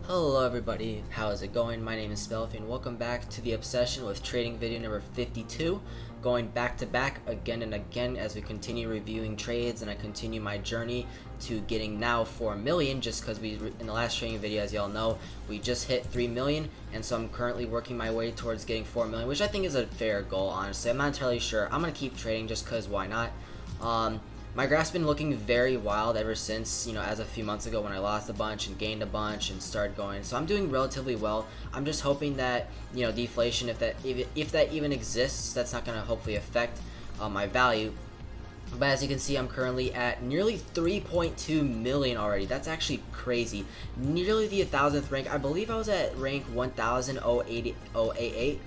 Hello everybody, how is it going? My name is Spelfy and welcome back to the Obsession with Trading video number 52. Going back to back again and again as we continue reviewing trades and I continue my journey to getting now 4 million, just because in the last trading video, as y'all know, we just hit 3 million, and so I'm currently working my way towards getting 4 million, which I think is a fair goal. Honestly, I'm not entirely sure. I'm gonna keep trading just because why not? My graph's been looking very wild ever since, as a few months ago when I lost a bunch and gained a bunch and started going. So I'm doing relatively well. I'm just hoping that, deflation, if that even exists, that's not going to hopefully affect my value. But as you can see, I'm currently at nearly 3.2 million already. That's actually crazy. Nearly the 1,000th rank. I believe I was at rank 1,088.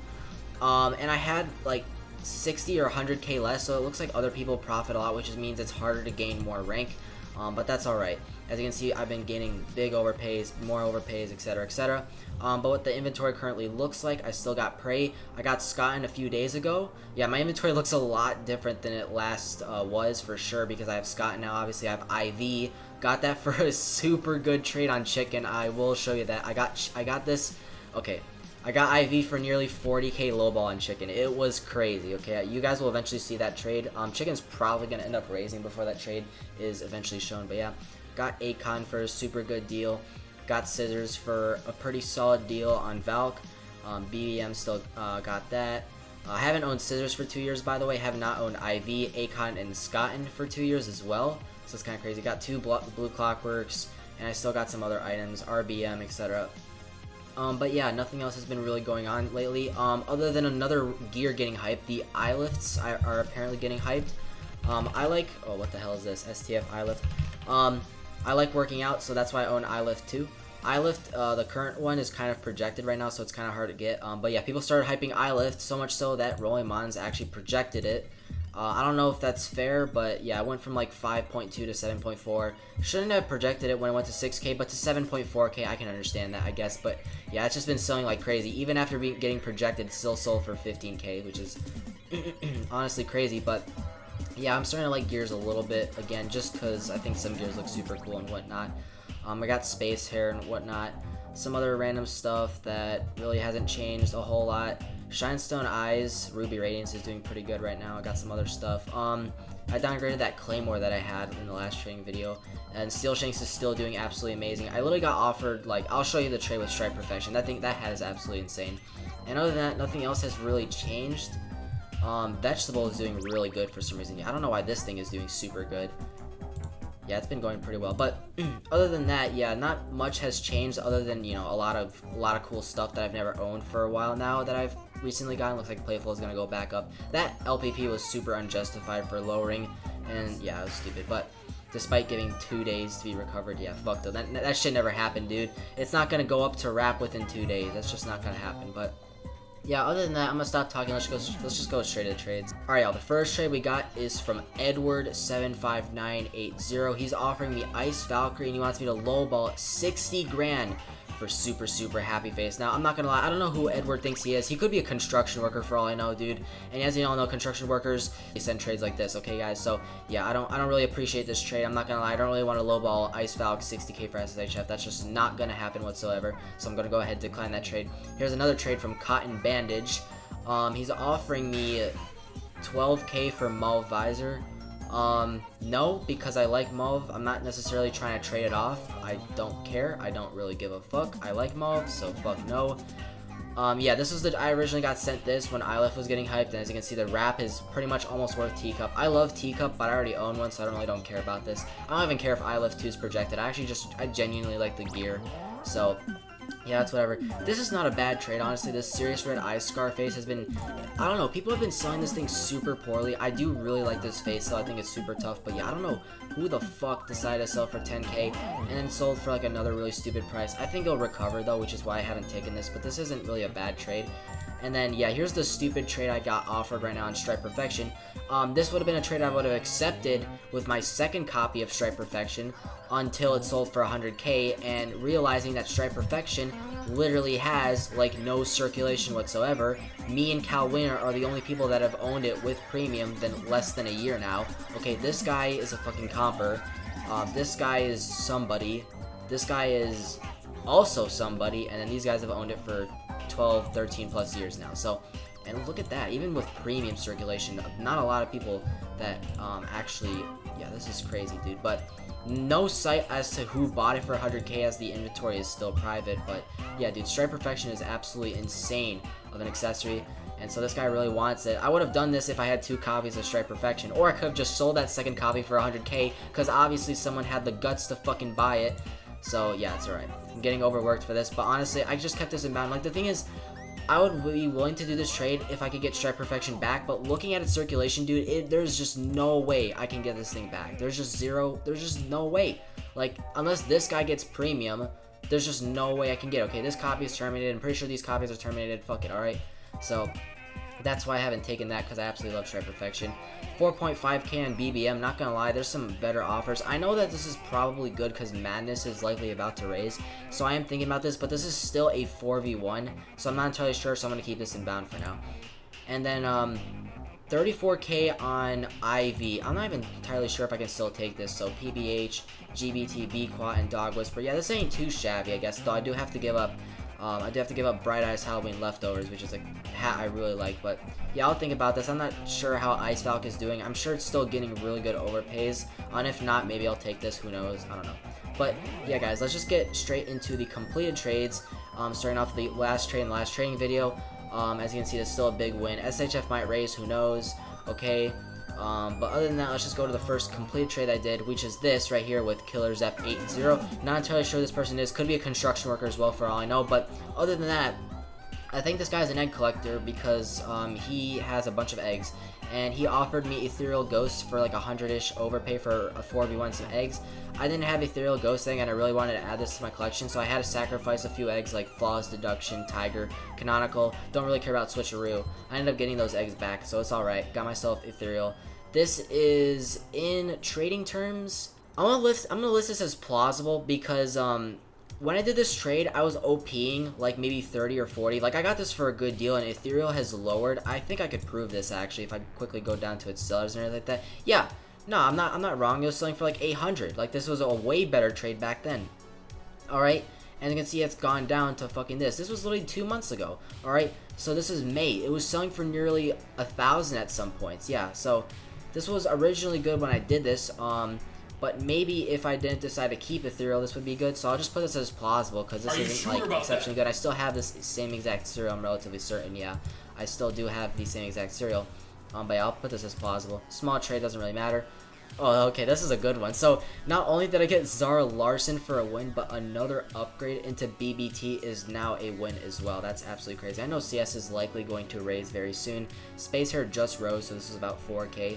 And I had like 60 or 100k less, so it looks like other people profit a lot, which means it's harder to gain more rank, but that's alright. As you can see, I've been gaining big overpays, more overpays, etc, etc. But what the inventory currently looks like, I still got Prey. I got Scotland a few days ago. Yeah, my inventory looks a lot different than it last was, for sure, because I have Scotland now. Obviously I have IV, got that for a super good trade on chicken. I will show you that. I got this. Okay, I got IV for nearly 40k lowball on chicken. It was crazy, okay? You guys will eventually see that trade. Chicken's probably going to end up raising before that trade is eventually shown. But yeah, got Acon for a super good deal. Got Scissors for a pretty solid deal on Valk. BBM still got that. I haven't owned Scissors for 2 years, by the way. Have not owned IV, Acon, and Scotland for 2 years as well. So it's kind of crazy. Got two Blue Clockworks, and I still got some other items, RBM, etc. But yeah, nothing else has been really going on lately, other than another gear getting hyped. The eye lifts are apparently getting hyped. I like, oh, what the hell is this? STF eye lift. I like working out, so that's why I own eye lift too. Eye lift, the current one is kind of projected right now, so it's kind of hard to get. But yeah, people started hyping eye lift so much so that Rolling Mons actually projected it. I don't know if that's fair, but yeah, I went from like 5.2 to 7.4. Shouldn't have projected it when it went to 6k, but to 7.4k, I can understand that, I guess. But yeah, it's just been selling like crazy. Even after getting projected, it still sold for 15k, which is honestly crazy. But yeah, I'm starting to like gears a little bit again, just because I think some gears look super cool and whatnot. I got space hair and whatnot. Some other random stuff that really hasn't changed a whole lot. Shinestone Eyes, Ruby Radiance is doing pretty good right now. I got some other stuff. I downgraded that Claymore that I had in the last trading video, and Steel Shanks is still doing absolutely amazing. I literally got offered, like, I'll show you the trade with Strike Perfection. That hat is absolutely insane. And other than that, nothing else has really changed. Vegetable is doing really good for some reason. I don't know why this thing is doing super good. Yeah, it's been going pretty well, but other than that, yeah, not much has changed other than, a lot of cool stuff that I've never owned for a while now that I've recently gotten. Looks like Playful is gonna go back up. That LPP was super unjustified for lowering, and yeah, it was stupid, but despite giving 2 days to be recovered, yeah, fuck though, that shit never happened, dude. It's not gonna go up to wrap within 2 days. That's just not gonna happen. But yeah, other than that, I'm gonna stop talking. Let's just go straight to the trades. Alright, y'all, the first trade we got is from Edward75980. He's offering me Ice Valkyrie, and he wants me to lowball 60 grand for super happy face. Now, I'm not gonna lie, I don't know who Edward thinks he is. He could be a construction worker for all I know, dude. And as you all know, construction workers, they send trades like this, okay, guys? So yeah, I don't really appreciate this trade. I'm not gonna lie, I don't really want to lowball Ice Valk 60k for SSHF. That's just not gonna happen whatsoever. So I'm gonna go ahead and decline that trade. Here's another trade from Cotton Bandage. He's offering me 12k for Mauve Visor. No, because I like Mauve. I'm not necessarily trying to trade it off. I don't care. I don't really give a fuck. I like Mauve, so fuck no. Yeah, this was I originally got sent this when ILF was getting hyped, and as you can see, the wrap is pretty much almost worth Teacup. I love Teacup, but I already own one, so I really don't care about this. I don't even care if ILF 2 is projected. I genuinely like the gear, so yeah, that's whatever. This is not a bad trade, honestly. This Serious Red Eye Scar face has been, I don't know, people have been selling this thing super poorly. I do really like this face, so I think it's super tough. But yeah, I don't know who the fuck decided to sell for 10k and then sold for like another really stupid price. I think it'll recover though, which is why I haven't taken this, but this isn't really a bad trade. And then, yeah, here's the stupid trade I got offered right now on Strike Perfection. This would have been a trade I would have accepted with my second copy of Strike Perfection until it sold for 100k, and realizing that Strike Perfection literally has, like, no circulation whatsoever. Me and Cal Winner are the only people that have owned it with premium less than a year now. Okay, this guy is a fucking comper. This guy is somebody. This guy is also somebody, and then these guys have owned it for 12, 13 plus years now. So, and look at that, even with premium circulation, not a lot of people that actually, yeah, this is crazy, dude. But no sight as to who bought it for 100k, as the inventory is still private. But yeah, dude, Stripe Perfection is absolutely insane of an accessory. And so this guy really wants it. I would have done this if I had 2 copies of Stripe Perfection. Or I could have just sold that second copy for 100k, because obviously someone had the guts to fucking buy it. So yeah, it's alright. I'm getting overworked for this, but honestly, I just kept this in bound. Like, the thing is, I would be willing to do this trade if I could get Stripe Perfection back, but looking at its circulation, dude, there's just no way I can get this thing back. There's just no way. Like, unless this guy gets premium, there's just no way I can get. Okay, this copy is terminated. I'm pretty sure these copies are terminated. Fuck it, alright? So that's why I haven't taken that, because I absolutely love Stripe Perfection. 4.5k on BBM, not gonna lie, there's some better offers. I know that this is probably good because Madness is likely about to raise, so I am thinking about this, but this is still a 4v1, so I'm not entirely sure, so I'm gonna keep this in bound for now. And then 34k on IV. I'm not even entirely sure if I can still take this. So PBH, GBT, B-Quat, and Dog Whisper. Yeah, this ain't too shabby, I guess, though I do have to give up Bright Eyes Halloween Leftovers, which is a hat I really like. But yeah, I'll think about this. I'm not sure how Ice Falcon is doing. I'm sure it's still getting really good overpays. And if not, maybe I'll take this. Who knows? I don't know. But yeah, guys, let's just get straight into the completed trades. Starting off the last trade in the last trading video. As you can see, there's still a big win. SHF might raise. Who knows? Okay. But other than that, let's just go to the first completed trade I did, which is this right here with Killer Zep 80. Not entirely sure who this person is. Could be a construction worker as well, for all I know. But other than that, I think this guy's an egg collector because he has a bunch of eggs. And he offered me Ethereal Ghosts for like 100-ish overpay for a 4v1 some eggs. I didn't have Ethereal Ghost thing, and I really wanted to add this to my collection, so I had to sacrifice a few eggs like Flawless Deduction, Tiger, Canonical. Don't really care about Switcheroo. I ended up getting those eggs back, so it's alright. Got myself Ethereal. This is, in trading terms, I'm gonna list this as plausible because when I did this trade, I was OPing like maybe 30 or 40. Like, I got this for a good deal, and Ethereal has lowered. I think I could prove this actually if I quickly go down to its sellers and everything like that. Yeah, no, I'm not wrong. It was selling for like 800. Like, this was a way better trade back then. All right, and you can see it's gone down to fucking this. This was literally 2 months ago. All right, so this is May. It was selling for nearly 1,000 at some points. Yeah, so this was originally good when I did this. But maybe if I didn't decide to keep Ethereal, this would be good. So I'll just put this as plausible because this isn't like exceptionally good. I still have this same exact cereal. I'm relatively certain. Yeah, I still do have the same exact cereal. But yeah, I'll put this as plausible. Small trade doesn't really matter. Oh, okay, this is a good one. So not only did I get Zara Larson for a win, but another upgrade into BBT is now a win as well. That's absolutely crazy. I know CS is likely going to raise very soon. Space Hair just rose, so this is about 4k.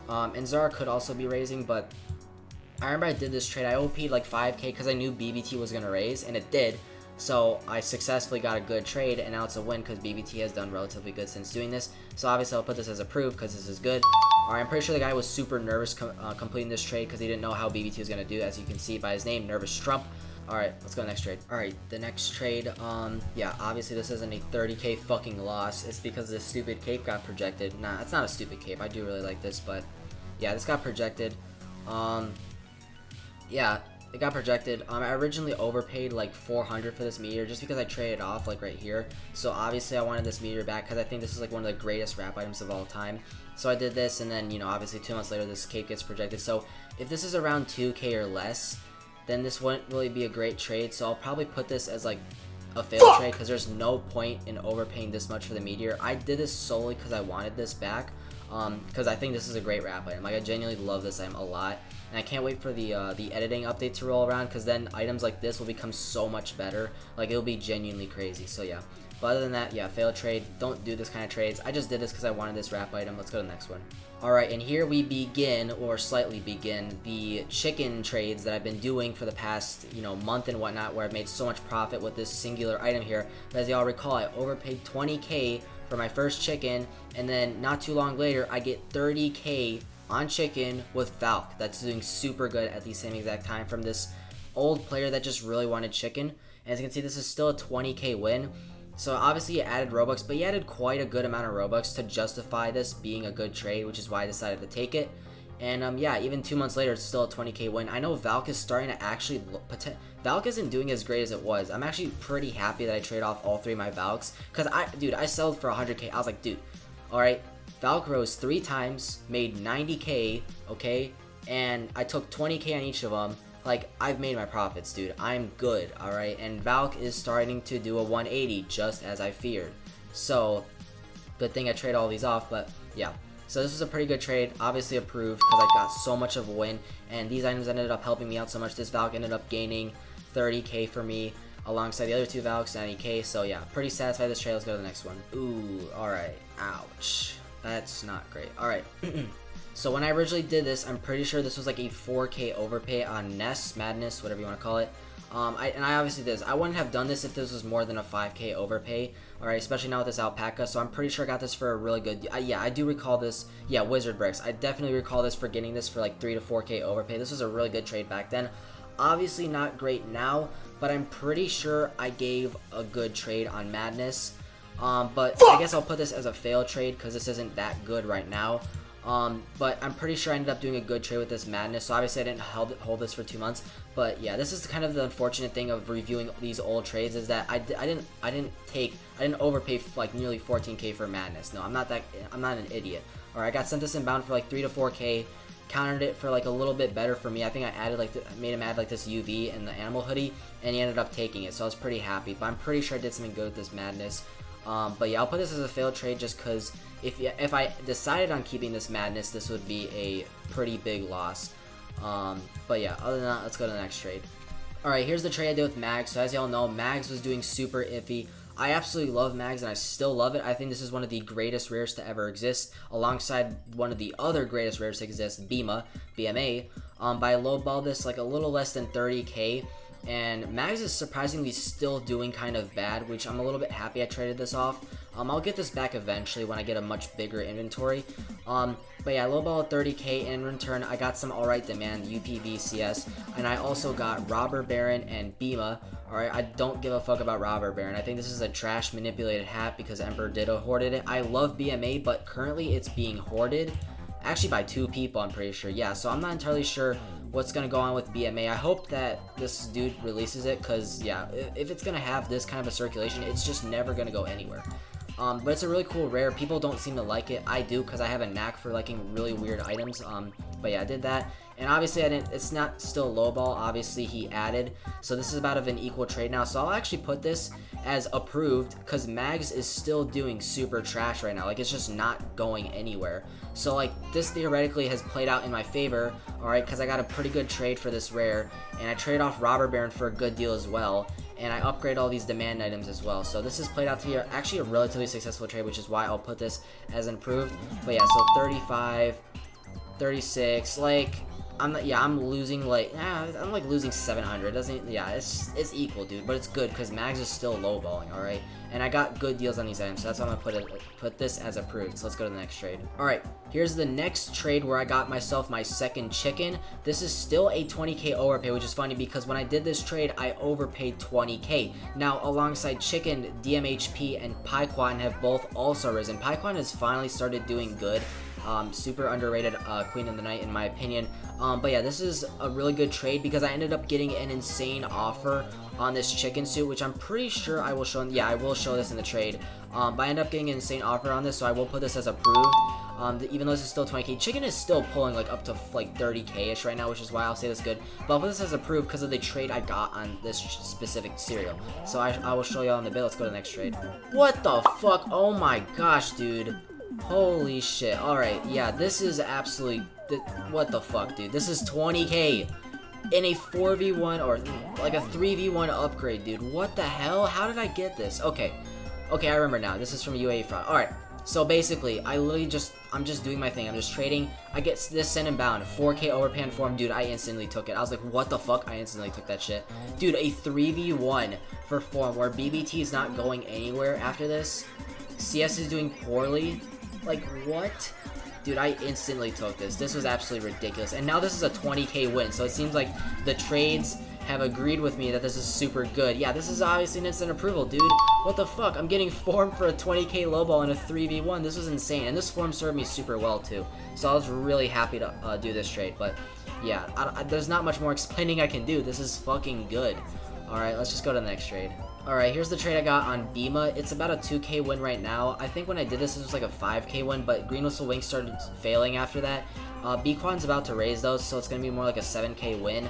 And Zara could also be raising, but I remember I did this trade. I OP'd like 5k because I knew BBT was going to raise, and it did. So I successfully got a good trade, and now it's a win because BBT has done relatively good since doing this. So obviously I'll put this as a proof because this is good. Alright, I'm pretty sure the guy was super nervous completing this trade because he didn't know how BBT was going to do, as you can see by his name, Nervous Trump. Alright, let's go next trade. Alright, the next trade, yeah, obviously this isn't a 30k fucking loss. It's because this stupid cape got projected. Nah, it's not a stupid cape. I do really like this, but yeah, this got projected. Yeah, it got projected. I originally overpaid like 400 for this meteor just because I traded off like right here. So obviously I wanted this meteor back because I think this is like one of the greatest wrap items of all time. So I did this, and then, you know, obviously 2 months later this cape gets projected. So if this is around 2k or less, then this wouldn't really be a great trade. So I'll probably put this as like a failed trade because there's no point in overpaying this much for the meteor. I did this solely because I wanted this back. Because I think this is a great wrap item. Like, I genuinely love this item a lot, and I can't wait for the editing update to roll around, because then items like this will become so much better. Like, it'll be genuinely crazy. So yeah, but other than that, yeah, failed trade. Don't do this kind of trades. I just did this because I wanted this wrap item. Let's go to the next one. Alright, and here we begin, or slightly begin, the chicken trades that I've been doing for the past, you know, month and whatnot, where I've made so much profit with this singular item here. But as y'all recall, I overpaid 20k for my first chicken, and then not too long later I get 30k on chicken with Valk. That's doing super good at the same exact time from this old player that just really wanted chicken. And as you can see, this is still a 20k win. So obviously he added Robux, but he added quite a good amount of Robux to justify this being a good trade, which is why I decided to take it. And yeah, even 2 months later, it's still a 20k win. I know Valk is starting to actually Valk isn't doing as great as it was. I'm actually pretty happy that I trade off all 3 of my Valks, because I sold for 100k. I was like, dude, all right, Valk rose 3 times, made 90k, okay, and I took 20k on each of them. Like, I've made my profits, dude. I'm good, all right, and Valk is starting to do a 180, just as I feared. So good thing I trade all these off, but yeah. So this was a pretty good trade, obviously approved, because I got so much of a win, and these items ended up helping me out so much. This Valk ended up gaining 30k for me, alongside the other 2 Valks, 90k, so yeah, pretty satisfied with this trade. Let's go to the next one. Ooh, alright, ouch. That's not great. Alright, so when I originally did this, I'm pretty sure this was like a 4k overpay on Nest, Madness, whatever you want to call it. I obviously did this. I wouldn't have done this if this was more than a 5k overpay, alright, especially now with this alpaca, so I'm pretty sure I got this for a really good, yeah, I do recall this, yeah, Wizard Bricks, I definitely recall this for getting this for like 3 to 4k overpay. This was a really good trade back then. Obviously not great now, but I'm pretty sure I gave a good trade on Madness, but I guess I'll put this as a fail trade, because this isn't that good right now. But I'm pretty sure I ended up doing a good trade with this Madness, so obviously I didn't hold this for 2 months, but yeah, this is kind of the unfortunate thing of reviewing these old trades, is that I didn't overpay like nearly 14k for Madness. No, I'm not an idiot. Alright, I got sent this inbound for like 3 to 4k, countered it for like a little bit better for me. I think I added like made him add like this UV and the animal hoodie, and he ended up taking it, so I was pretty happy, but I'm pretty sure I did something good with this Madness. But yeah, I'll put this as a failed trade, just because if I decided on keeping this Madness, this would be a pretty big loss. But yeah, other than that, let's go to the next trade. Alright, here's the trade I did with Mags. So as y'all know, Mags was doing super iffy. I absolutely love Mags, and I still love it. I think this is one of the greatest rares to ever exist, alongside one of the other greatest rares to exist, BMA. But I lowballed this like a little less than 30k. And Mags is surprisingly still doing kind of bad, which I'm a little bit happy I traded this off. I'll get this back eventually when I get a much bigger inventory. But yeah, lowball 30k, and in return I got some alright demand, UPV, CS, and I also got Robber Baron and Bima. Alright, I don't give a fuck about Robber Baron. I think this is a trash manipulated hat because Emperor Ditto hoarded it. I love BMA, but currently it's being hoarded. Actually by 2 people, I'm pretty sure. Yeah, so I'm not entirely sure what's gonna go on with BMA. I hope that this dude releases it, because yeah, if it's gonna have this kind of a circulation, it's just never gonna go anywhere. But it's a really cool rare. People don't seem to like it. I do, because I have a knack for liking really weird items. But yeah, I did that, and obviously it's not still lowball. Obviously he added, so this is about of an equal trade now. So I'll actually put this as approved, because Mags is still doing super trash right now. Like, it's just not going anywhere. So like, this theoretically has played out in my favor, alright, because I got a pretty good trade for this rare, and I trade off Robber Baron for a good deal as well, and I upgrade all these demand items as well. So this has played out to be actually a relatively successful trade, which is why I'll put this as improved. But yeah, so 35, 36, like, I'm losing like, I'm like losing 700. It's equal, dude, but it's good because Mags is still lowballing, all right? And I got good deals on these items, so that's why I'm gonna put this as approved. So let's go to the next trade. All right, here's the next trade where I got myself my second chicken. This is still a 20k overpay, which is funny because when I did this trade, I overpaid 20k. Now, alongside chicken, DMHP and Pyquan have both also risen. Pyquan has finally started doing good. Super underrated Queen of the Night in my opinion. But yeah, this is a really good trade because I ended up getting an insane offer on this chicken suit, which I'm pretty sure I will show. Yeah, I will show this in the trade. But I ended up getting an insane offer on this, so I will put this as approved. Even though this is still 20k, chicken is still pulling like up to like 30k-ish right now, which is why I'll say this good. But I'll put this as approved because of the trade I got on this specific cereal. So I will show y'all in the bit. Let's go to the next trade. What the fuck? Oh my gosh, dude. Holy shit. Alright, yeah, this is absolutely... What the fuck, dude? This is 20k in a 4v1 or like a 3v1 upgrade, dude. What the hell? How did I get this? Okay, I remember now. This is from UAE Fraud. Alright, so basically, I'm just doing my thing. I'm just trading. I get this send and bound. 4k overpay on form. Dude, I instantly took it. I was like, what the fuck? I instantly took that shit. Dude, a 3v1 for form where BBT is not going anywhere after this. CS is doing poorly. Like, what? Dude, I instantly took this. This was absolutely ridiculous. And now this is a 20k win, so it seems like the trades have agreed with me that this is super good. Yeah, this is obviously an instant approval, dude. What the fuck? I'm getting formed for a 20k low ball in a 3v1. This was insane, and this form served me super well too. So I was really happy to do this trade. But yeah, there's not much more explaining I can do. This is fucking good. Alright, let's just go to the next trade. Alright, here's the trade I got on Bima. It's about a 2k win right now. I think when I did this, it was like a 5k win, but Green Whistle Wing started failing after that. Bequan's about to raise those, so it's going to be more like a 7k win.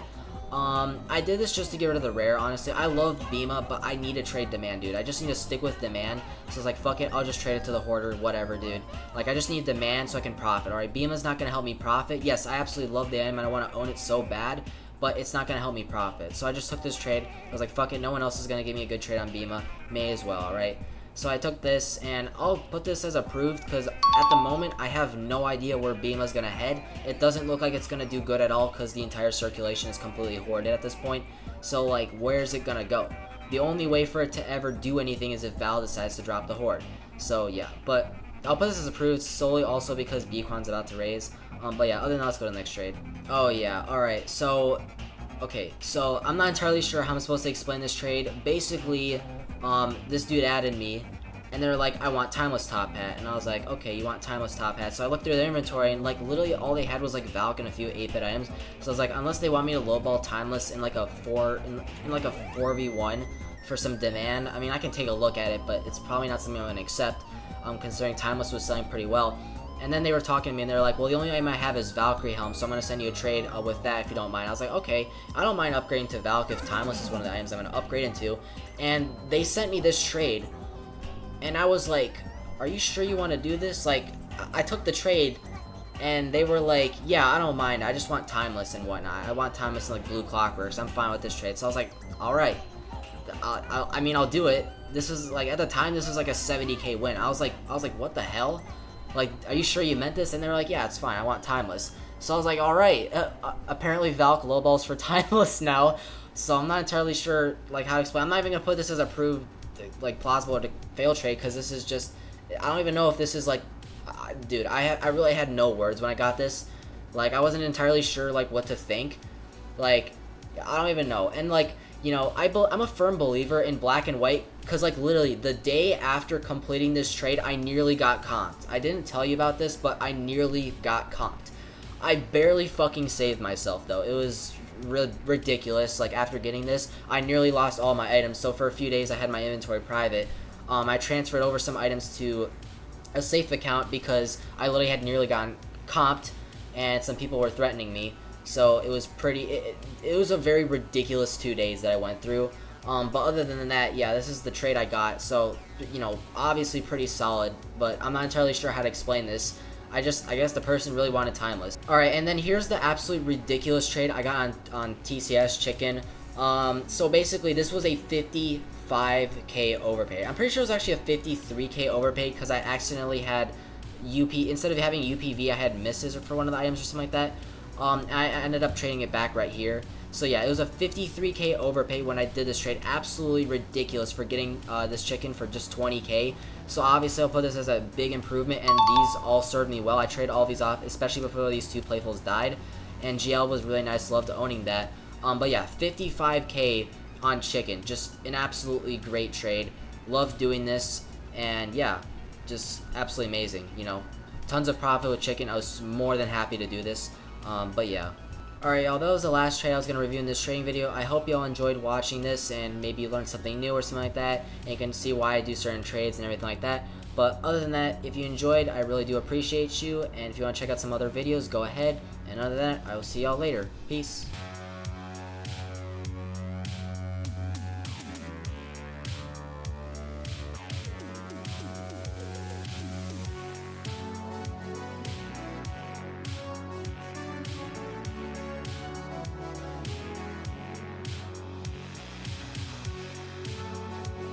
I did this just to get rid of the rare, honestly. I love Bima, but I need to trade demand, dude. I just need to stick with demand. So it's like, fuck it, I'll just trade it to the hoarder, whatever, dude. Like, I just need demand so I can profit, alright? Bima's not going to help me profit. Yes, I absolutely love the item and I want to own it so bad, but it's not going to help me profit. So I just took this trade. I was like, fuck it, no one else is going to give me a good trade on Bima. May as well, alright? So I took this, and I'll put this as approved, because at the moment, I have no idea where Bima's going to head. It doesn't look like it's going to do good at all, because the entire circulation is completely hoarded at this point. So, like, where's it going to go? The only way for it to ever do anything is if Val decides to drop the Horde. So, yeah, but I'll put this as approved solely also because Bequan's about to raise. But yeah, other than that, let's go to the next trade. Oh, yeah, alright, so... Okay, so I'm not entirely sure how I'm supposed to explain this trade. Basically, this dude added me, and they're like, I want Timeless Top Hat, and I was like, okay, you want Timeless Top Hat. So I looked through their inventory, and like literally all they had was like Valk and a few 8-bit items. So I was like, unless they want me to lowball Timeless in like a 4v1 for some demand, I mean, I can take a look at it, but it's probably not something I'm gonna accept, considering Timeless was selling pretty well. And then they were talking to me, and they're like, well, the only item I have is Valkyrie Helm, so I'm going to send you a trade with that if you don't mind. I was like, okay, I don't mind upgrading to Valk if Timeless is one of the items I'm going to upgrade into. And they sent me this trade, and I was like, are you sure you want to do this? Like, I took the trade, and they were like, yeah, I don't mind. I just want Timeless and whatnot. I want Timeless and like Blue Clockworks. I'm fine with this trade. So I was like, all right. I mean, I'll do it. This was like, at the time, this was like a 70k win. I was like, what the hell? Like, are you sure you meant this? And they were like, yeah, it's fine. I want Timeless. So I was like, all right. Apparently, Valk lowballs for Timeless now. So I'm not entirely sure, like, how to explain. I'm not even going to put this as approved, like, plausible to fail trade, because this is just, I don't even know if this is, like, dude, I really had no words when I got this. Like, I wasn't entirely sure, like, what to think. Like, I don't even know. And, like, you know, I'm a firm believer in black and white, because, like, literally, the day after completing this trade, I nearly got comped. I didn't tell you about this, but I nearly got comped. I barely fucking saved myself, though. It was ridiculous. Like, after getting this, I nearly lost all my items, so for a few days, I had my inventory private. I transferred over some items to a safe account, because I literally had nearly gotten comped, and some people were threatening me. So it was it was a very ridiculous 2 days that I went through. But other than that, yeah, this is the trade I got. So, you know, obviously pretty solid, but I'm not entirely sure how to explain this. I guess the person really wanted Timeless. Alright, and then here's the absolute ridiculous trade I got on TCS Chicken. So basically, this was a 55k overpay. I'm pretty sure it was actually a 53k overpay, because I accidentally had instead of having UPV, I had misses for one of the items or something like that. I ended up trading it back right here. So yeah, it was a 53k overpay when I did this trade. Absolutely ridiculous for getting this chicken for just 20k. So obviously I'll put this as a big improvement, and these all served me well. I traded all these off, especially before these two playfuls died. And GL was really nice. Loved owning that. But yeah, 55k on chicken. Just an absolutely great trade. Loved doing this. And yeah, just absolutely amazing. You know, tons of profit with chicken. I was more than happy to do this. But yeah. Alright, y'all, that was the last trade I was going to review in this trading video. I hope y'all enjoyed watching this, and maybe you learned something new or something like that, and you can see why I do certain trades and everything like that. But other than that, if you enjoyed, I really do appreciate you, and if you want to check out some other videos, go ahead. And other than that, I will see y'all later. Peace.